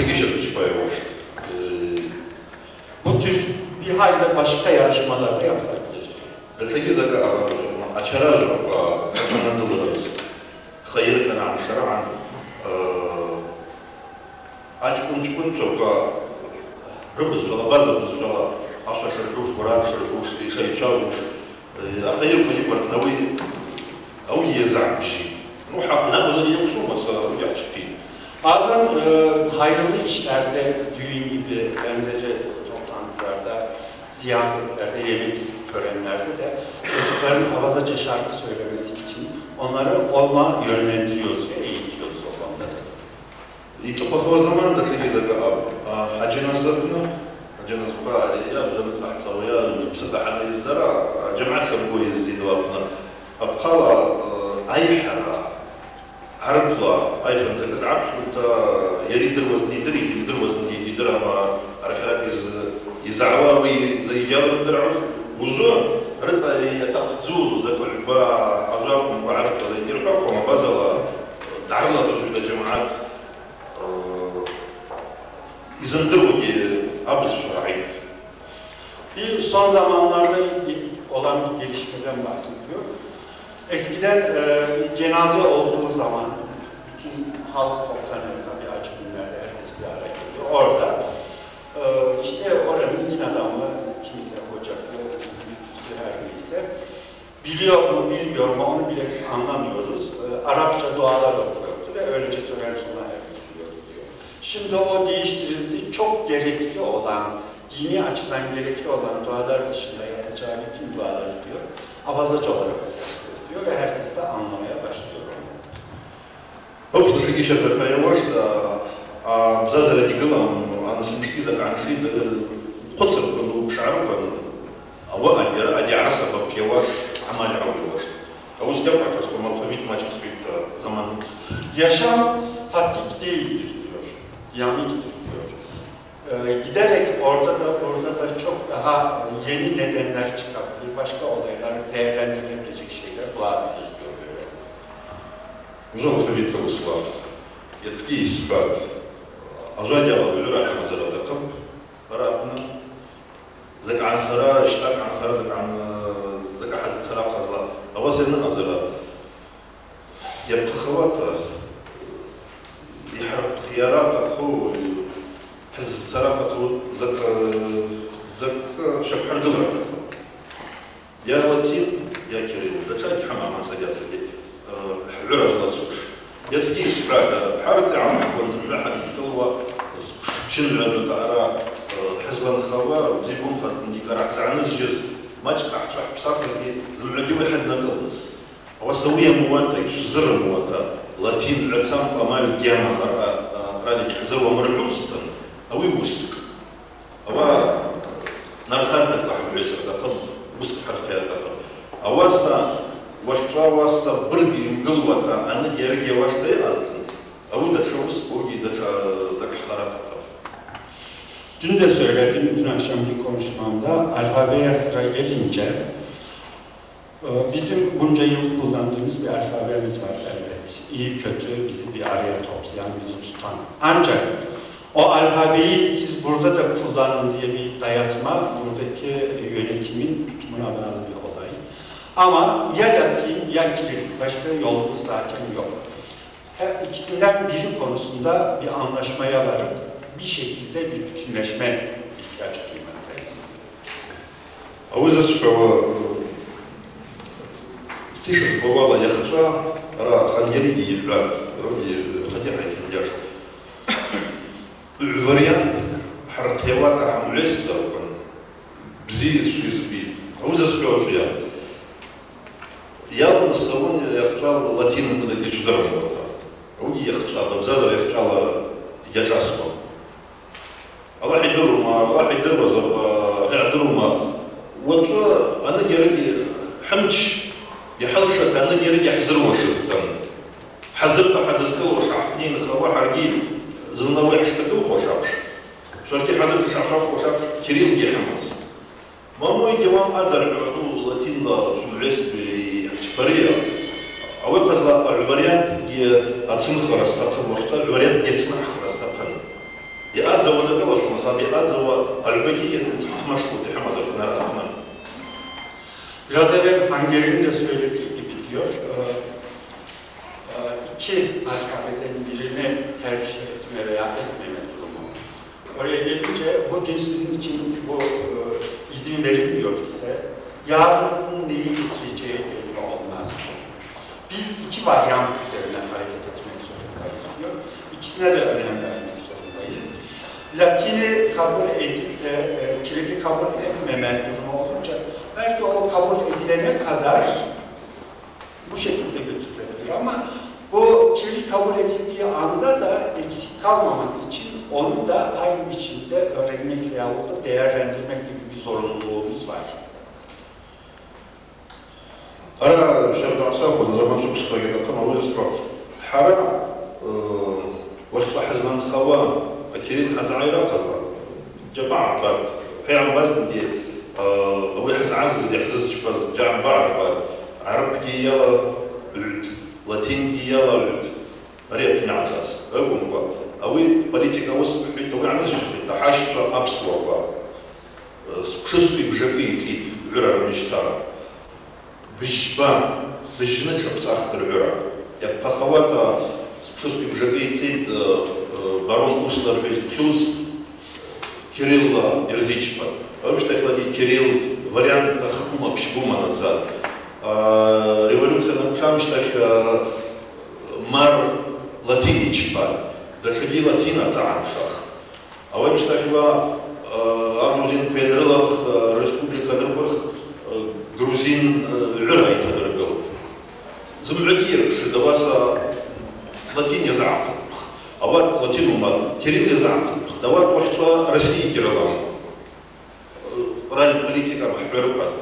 geçirmiş bayağı. Bu tür bir halde başka yarışmalarda yapılabilir. Deseki de açara çok sanatlılarız. Hayır ben anşaran. Açkun çok rıbız jala bazı jala aşağı şarkı kurar şarkı şey çalmış. Hayır beni var navi أو يزعج روح ناخذ اليوم شو مسا رجع شكل. Bazen hayırlı işlerde, düğün gibi, benzeri toplantılarda, ziyaretlerde, yemek törenlerde de çocukların havazaca şarkı söylemesi için onları olma yönlendiriyoruz ve eğitiyoruz o konuda da. يتوقف هو زمان ده سجل ذا حجنا زبنا حجنا زبا يا بدنا نصح سويا نتصدق على الزرع جماعة سبقوا يزيد وابنا أبقى أي حرة عرضها أي فنزل عرض أنت يريد الوزن يدري يريد الوزن يدرى ما عرفت يزعواوي زي جاول الدرعوز وجوه رد يتأخذون ذاك العبا أجابهم وعرفت ولا يدروا فما بزل تعرضنا تجربة جماعات İzindiriyor ki abız şurayı. Bir son zamanlarda olan bir gelişmeden bahsediyor. Eskiden cenaze olduğu zaman bütün halk toplanıyor tabii acı günlerde herkes bir araya geliyor. Orada işte oranın din adamı, kimse hocası, büyütüsü her neyse biliyor mu bilmiyor mu onu bile anlamıyoruz. Arapça dualar okuyordu ve öylece tören sona erdiriliyordu diyor. Şimdi o değiştirildi. Çok gerekli olan, dini açıdan gerekli olan dualar dışında yapacağı bütün duaları diyor. Abazaca olarak diyor ve herkes de anlamaya başlıyor onu. Общество Сергея Перпаеваш, бзаза радикалам, أنا سمشتي ذاك عن شيء قدسر كنو بشعره كان أو أدي عرسة ببيواش عمال عويواش. أو زجبر فسكو malfavit maç kısmıydı zaman. Yaşam statik değildir diyor, dinamiktir diyor. Giderek orada da çok daha yeni nedenler çıkabilir, başka olaylar değerlendirilebilecek şeyler doğabilir diyor böyle. Ужал фавит услав. Яцкий спад. أجادوا بالورع حمزة دقم. قرأنا ذك عن خرا اشتاق عن خرا ذك عن ذك حز خرا خزلا. أوصلنا أزلا. يبقى خوات يحرق خيارات أخو حز سرقة ذك شبح القمر. يا لطيف يا كريم. بتشاهد حمام عن سجاد عرض لصوش. يسكي سبعة حارة عام أخوان زملاء حدث كلوا شن العرض أرى حزب الخوار وزيبون خد من ديكارات زعنز جز ما تقع تروح بسافر زملاء دي واحد نقلص هو سوية موانتا يجزر موانتا لاتين العتام قمال الجامعة رادي يحزر ومرعوصة أو يوسك هو نرخان تقطع بالعسر دقل وسك حرفيا دقل أواسا واشترا واسا برقي مقلوة أنا جارجي واشتري أصلا أو دا شوس أوجي دا ذاك خراب. Dün de söyledim, dün akşamki konuşmamda alfabeye sıra gelince bizim bunca yıl kullandığımız bir alfabemiz var elbet. İyi kötü bizi bir araya toplayan, bizi tutan. Ancak o alfabeyi siz burada da kullanın diye bir dayatma buradaki yönetimin tutumuna bağlı bir olay. Ama ya Latin ya Kiril, başka yolu zaten yok. Her ikisinden biri konusunda bir anlaşmaya varıp bir şekilde bir bütünleşme ihtiyaç duymaktayız. А вы засыпала слышишь, бывало, я хочу хандерги ебать, вроде хандерги хандер. Вариант حركيواتا عم لسه بزيز شو يسبي. А вы засыпала что я? Я на салоне я хочу латином подойти что заработал. А вы я хочу, абзаза я хочу я часко. الله يدرهم الله يدرهم يعذرهم وشو أنا جري حمش يحلشك أنا جري يحزروا شستان حزرت حدث كل وش عقنين خوا حرجيل زمنا وحش كل وشابش شو ركي حزرت شابش وشابش كريم جهمس ما مو يجمع أثر العدو لاتين لا شو العسب يحشبريه أول كذا العبريان أتصنع خلاص تقل وقت العبريان يتصنع خلاص تقل أدزوا ده قلش مصابي أدزوا البقية تمشوا تحمل النار. Biraz evvel Hanger'in de söylediği gibi diyor, iki alfabetin birini tercih etme veya etmeme durumu. Oraya gelince bugün sizin için bu izin verilmiyor ise yarının neyi getireceği belli olmaz. Biz iki varyant üzerinden hareket etmek zorundayız diyor. İkisine de önem vermek zorundayız. Latini kabul edip de kilidi kabul etmeme durumu olunca belki o kabul edilene kadar bu şekilde götürülebilir ama bu kilidi kabul edildiği anda da eksik kalmamak için onu da aynı biçimde öğrenmek veyahut da değerlendirmek gibi bir zorunluluğumuz var. أنا شاب عصام ولا زمان شو بسخرج الأقمة ولا سبعة حرام وش حزن خوان أكيد حزن عيرة قصة جماعة بعد في عم بزن دي أو يحس عزز دي حزز شبز جام بعد عرب دي يلا عد لاتين دي يلا عد ريت نعتاس أقول بقى أوي بوليتيك أوس بحيث أوي عنا زجفي تحاش أبسوا بقى سبشسبي بجبي تيد عرب مشترك بجبان بجنة شخص العراق يبقى خواتا سبشوسكي بجاقيتين ворон Услар без Тюз Кирилл Ерзичпа. Потому что это Кирилл вариант Хакума Пшбума назад. Революция на Пшамштах Мар Латиничпа. Дошли Латина Таамшах. А вот что Армузин Педрилах Республика Дербах грузин عرعي هذا القلب زمعدير شدواسا لاتين يزعق أوات لاتين ومال كريل يزعق دوات وحشة روسيا كرلام راني политика محبرة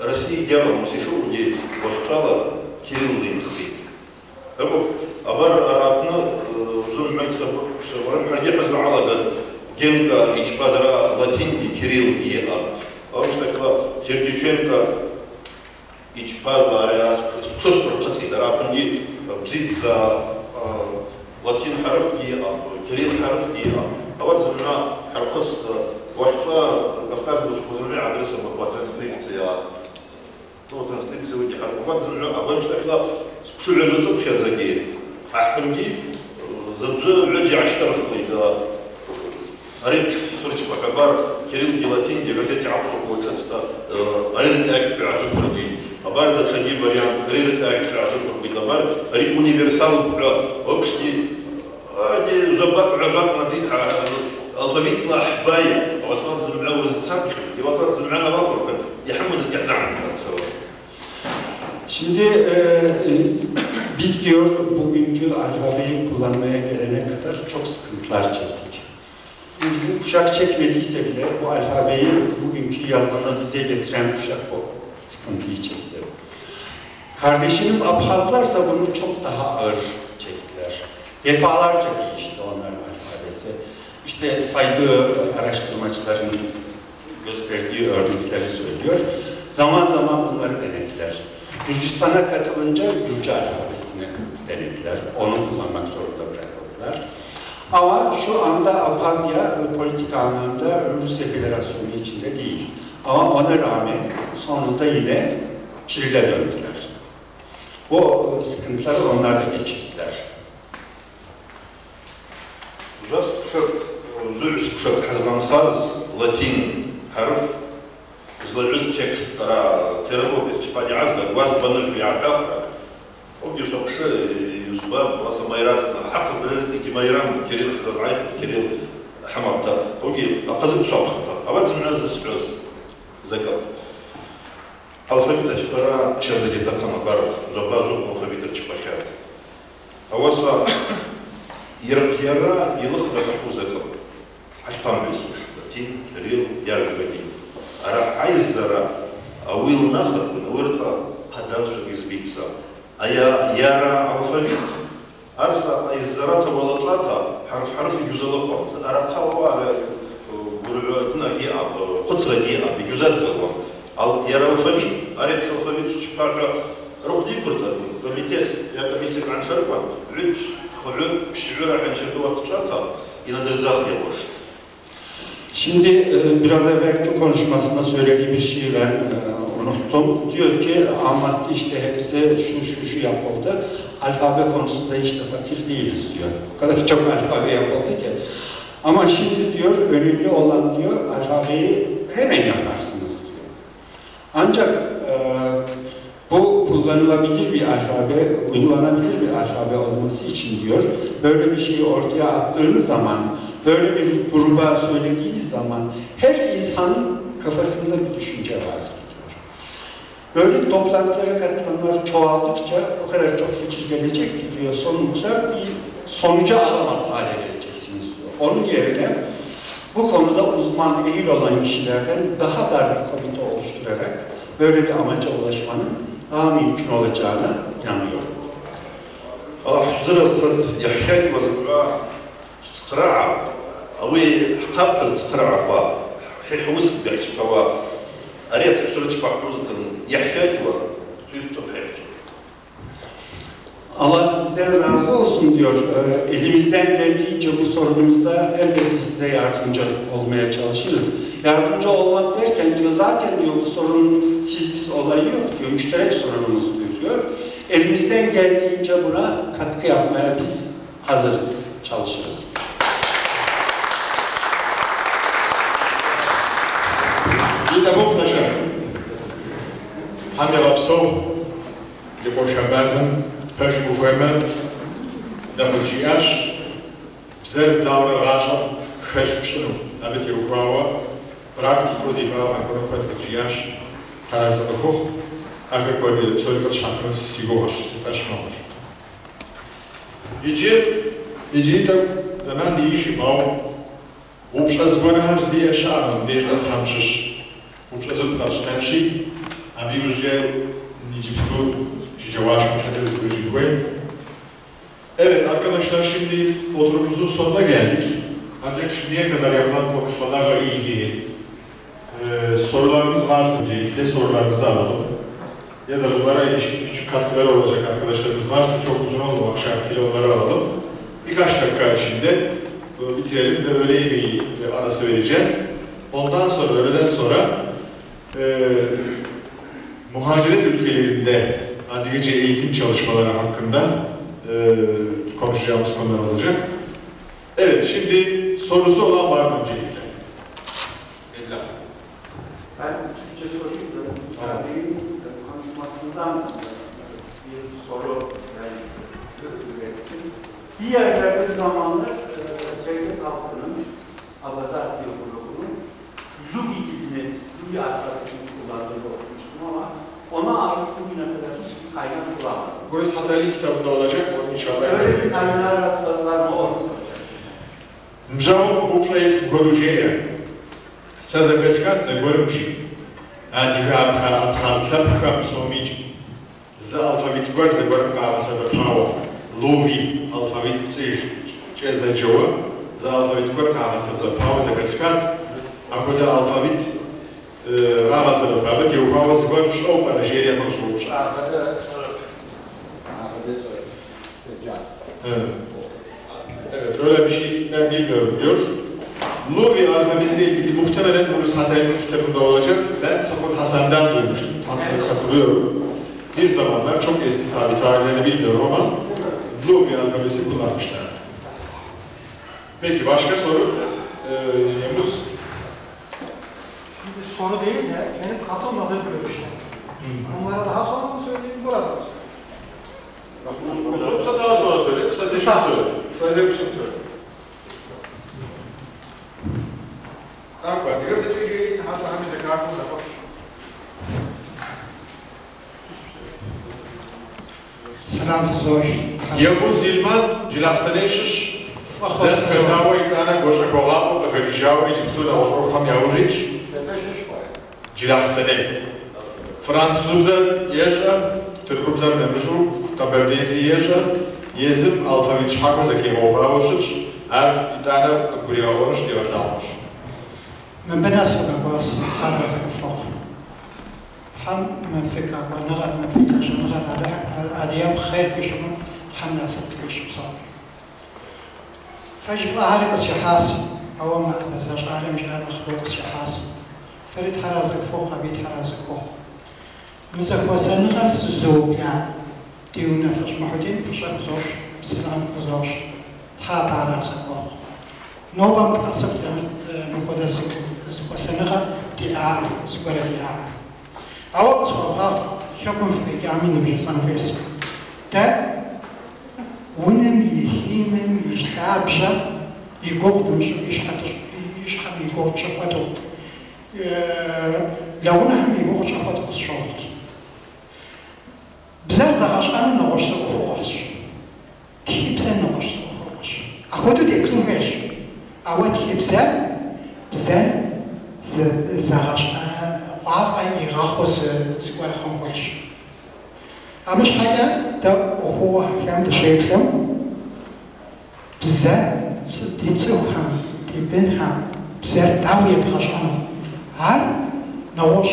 روسيا كرلام مسيشو دي وحشة كريل ينتخي أبو أبار أرابنا زوج ما يتسبب سبورم حاجة بس على جز جنكا يجبازرا لاتين كريل يا أوش تكلا Сергеевченко и Чпаза ареас, что ж про дарапанги бзит за латин харф и кирилл харф и а вот зумна харфс вошла Кавказ буш позумна адреса по транскрипция ну транскрипция уйти харф вот зумна а вот что شو اللي جت بخير زكي أحكمي زوجة عدي عشرة إذا قريت صورة بكبار كريم جلاتين جلاتين تعبشوا وتستا قريت أكيد بعجب ربي أبار ده خليه بريان قريت أكيد بعجب ربي أبار قريب أونيفرسال أبشتي هذه جبات عجب نزيد الفابيت طلع حباية وصلت زمعة ورزتها يوطن زمعة بابر يحمز الكعزان. Şimdi biz diyor bugünkü alfabeyi kullanmaya gelene kadar çok sıkıntılar çektik. Bizim kuşak çekmediyse bile bu alfabeyi bugünkü yazını bize getiren kuşak o sıkıntıyı çekti. Kardeşimiz Abhazlarsa bunu çok daha ağır çektiler. Defalarca değişti onların alfabesi. İşte saydığı araştırmacıların gösterdiği örnekleri söylüyor. Zaman zaman bunları denediler. Gürcistan'a katılınca Gürcü alfabesini denediler. Onu kullanmak zorunda bırakıldılar. Ama şu anda Abhazya politik anlamda Rusya Federasyonu içinde değil. Ama ona rağmen sonunda yine Kirill'e döndüler. Bu sıkıntıları onlar da geçirdiler. Изложу текст терапевт Степани Азга, вас баналь приятавка. Помнишь, вообще, жбам, вас майраз, حق درجة كمايران كريل تزعيق كريل حمامتا. اوكي، اقصد شاطختا. أود زمنا زسبرز ذكر. الفابيتا تشبرا شردة دقنا بار جباجو الفابيتا تشبخير. أوصى يرقيرا يلخ دقو ذكر. عشبان بيسوش. لاتين كريل يارجبني. عايزرا أويل نخر ونورتا قدرش يزبيتسا أيا يارا الفابيت أرسل عايزرا تبلطلاتا حرف يجوزلقهم أرقا وعلى برعتنا هي قصر هي بجوزات قلهم ал يارا الفابيت أريد الفابيت شو شبارة روح دي كرتا كميتيس يا كميسك عن شربا عج خلوب بشعور عن شدوة تشاتا إلى درزاق يا وش Şimdi biraz evvelki konuşmasında söylediği bir şeyi ben unuttum. Diyor ki anlattı işte hepsi şu yapıldı. Alfabe konusunda hiç de fakir değiliz diyor. O kadar çok alfabe yapıldı ki. Ama şimdi diyor önemli olan diyor alfabeyi hemen yaparsınız diyor. Ancak bu kullanılabilir bir alfabe, uygulanabilir bir alfabe olması için diyor, böyle bir şeyi ortaya attığınız zaman, böyle bir gruba söylediğiniz zaman her insanın kafasında bir düşünce var diyor. Böyle toplantılara katılanlar çoğaldıkça o kadar çok fikir gelecek ki diyor, sonuçta bir sonuca alamaz hale geleceksiniz diyor. Onun yerine bu konuda uzman, ehil olan kişilerden daha dar bir komite oluşturarak böyle bir amaca ulaşmanın daha mümkün olacağına inanıyorum. حضرت يحيى وزرع قراعة أو حقاب قراعة حوس بيعيش كوا أريد حصلت بعض يحيى وتوجد حياتي. Allah sizden razı olsun diyor. Elimizden geldiğince bu sorunumuzda elbette size yardımcı olmaya çalışırız. Yardımcı olmak derken diyor zaten diyor bu sorunun siz biz olayı yok diyor. Müşterek sorunumuz diyor. Elimizden geldiğince buna katkı yapmaya biz hazırız, çalışırız. Jitabok Sasha. Hamya Rapso, Jepoša Bazan, Pesh Buveme, Dabujiash, Bzer Daura Racha, Hesh Pshinu, Nabiti Ukawa, Praktiko Ziva, Akonopet Bujiash, Harasakofo, Agrikodi Tolko Chakras, Sigosh, Peshnosh. Idzitok, Zaman Diishi Mau, Upshas Gwanhar Zia Shaman, Dejas Hamshish, Upshas Upnashtanshi, Abi Ujje, Nijibstur, Şişevaşım Federiz Böcükvey. Evet arkadaşlar, şimdi oturumumuzun sonuna geldik. Ancak şimdiye kadar yapılan konuşmalarla ilgili sorularımız varsa öncelikle sorularımızı alalım. Ya da bunlara ilişkin küçük katkıları olacak arkadaşlarımız varsa çok uzun olmamak şartıyla onları alalım. Birkaç dakika içinde bitirelim ve öğle yemeği arası vereceğiz. Ondan sonra, öğleden sonra muhaciret ülkelerinde adice eğitim çalışmaları hakkında konuşacağımız konular olacak. Evet, şimdi sorusu olan var mı öncelikle? Ben Türkçe sorayım da, benim konuşmasından bir soru ürettim. Bir yerlerde zamanlar Çerkes halkının, Abazat diye grubunun Lugi dilini, Lugi alfabesini kullandığını okumuştum ama ona ait bugüne kadar hiçbir kaynak bulamadım. Burası Hataylı kitabında olacak, onu inşallah. Öyle bir kaynağa rastladılar mı onu soracağım. Mżało wówczas jest Gorużeje. Sazabeskat za Gorumci. Adjabka Abkhazkapka Psomic. Za alfabet Gor za Gorumka Asabapawa. Lovi alfabet Cyż. Czy za Dzioła. Za alfabet Gorka Asabapawa za Beskat. A kota alfabet Asabapawa. Kiełkowa z Gor w Szopa, Nigeria Maszowcza. Evet, öyle bir şey ben bilmiyorum diyor. Luvi alfabesiyle ilgili muhtemelen bu Hatay'ın kitabında olacak. Ben Safon Hasan'dan duymuştum. Tam katılıyorum. Bir zamanlar çok eski tarihlerini bilmiyorum ama Luvi alfabesi kullanmışlar. Peki başka soru? Yavuz. Şimdi soru değil de benim katılmadığım görüşler. Onlara daha sonra mı söyleyeyim burada mı? Uzunsa daha sonra söyle, kısa seçim söyle. Kısa seçim söyle. AK Parti gazeteci Hacı Hamide kartında bak. Selam Zoy. Yavuz Yılmaz, Cilastaneşiş, Zen Perdavo İktana Goşa Kolapo, da Gacıjava İcipstuna Oşorham Yavužić, Cilastaneş. Fransızımızdan Yeşa, Türkümüzden Nemrişu, Taberdezi Yeşa, Yezim alfabet Çakmıza Kemovavušić, İktana Guriyavušić diyorlarmış. من بناسب أقواس خارج الفوق. حم من فكرة ونغر من فكرة شنغر على اليوم خير بشنو حمنا سبت كيش بصار. فجف أهل بس يحاس أو ما بزاش عالم جلال مخلوق سيحاس فريد حرازك فوق بيت حرازك فوق مسك وسنغة زوبيا ديونا فش محدين بشر زوش بسلام زوش حاب حرازك فوق نوبا مقصد نقود وسنغة ديعا زبرة ديعا أو أصوات شكم في جامين بيسان فيس تا ونم يهيمن يشحابشا يقوم يشحب يقوم شقته لو نحن يقوم شقته الشغل بزاف زغاش أنا نغش سوقش كي بزاف نغش سوقش أخوتو ديكلو هاش أوات كي بزاف زغاش عارفة يغاقوس سكوار خموش أمش حاجة ده هو كان تشيكلم بزاف تيتسوهم تيبنهم بزاف داوية بخشانه هل نوش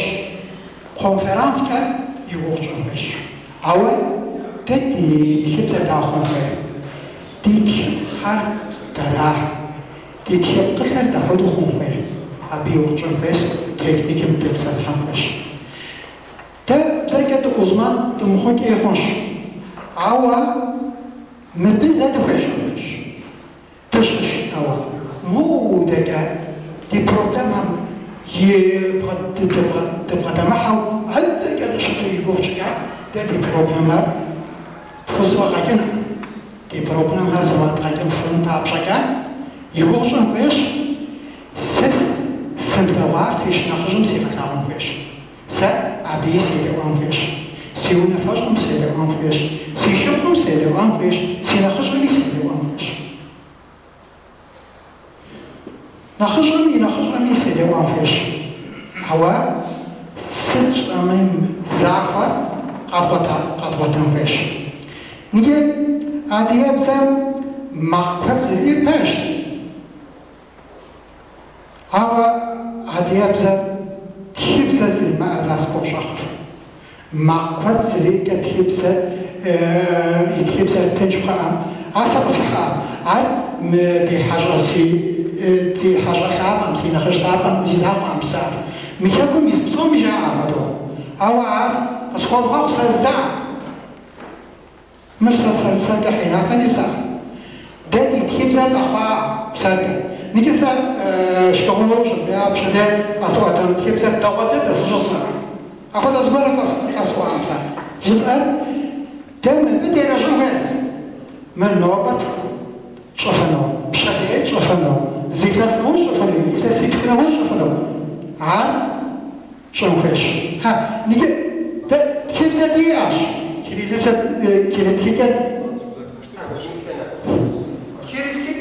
كونفرانس كان يوجد مش أول تدي كتير داخل تيجي هل تراه تيجي قصة داخل خموش أبي يوجد بس تكنيك متلسل حمش ده زي كده أزمان تمخوك يخش عوا مبزة تفشلش تشش عوا مو ده دي بروبلم تبغى تمحو هل كده شيء يقولش يعني ده دي بروبلم خصوصا لكن دي بروبلم هذا سواء لكن فهمتها بشكل يقولش بيش سنتلوار سيش نخرج سيفكلام بيش أبي سيدوان فيش، سيونا فجم سيدوان فيش، سيشوفهم سيدوان فيش، سينخشوني سيدوان فيش. نخشوني سيدوان فيش. هوا سج أمام زعفر قطوة فيش. نيجي عادي أبزم مقطع زي باش. هوا عادي أبزم تحبسة زي ما راسكو شخص ما قد زي كتحبسة يتحبسة تنشفها عارفة قصحة عارف دي حاجة خابة مسي نخش خابة مسي زعبة مسار ميكاكم يسبسون مجا عمدو أو عارف أصخوض غاو سازدع مرسا سلسل حينا كنسا دادي تحبسة بأخوة بسادة نيجي شغلوش بيا بشدة أسوأ تنو تجيب سر توقدت أسجصنا أخذ أسبارك أسوأ أمثال جزء دائما بدي رجع بس من نوبة شوفنا بشدة شوفنا زيكلاسنا شوفنا إذا سيكلنا شوفنا عار شوفش ها نيجي تجيب سر دياش كذي لسه كذي تيجي كذي تيجي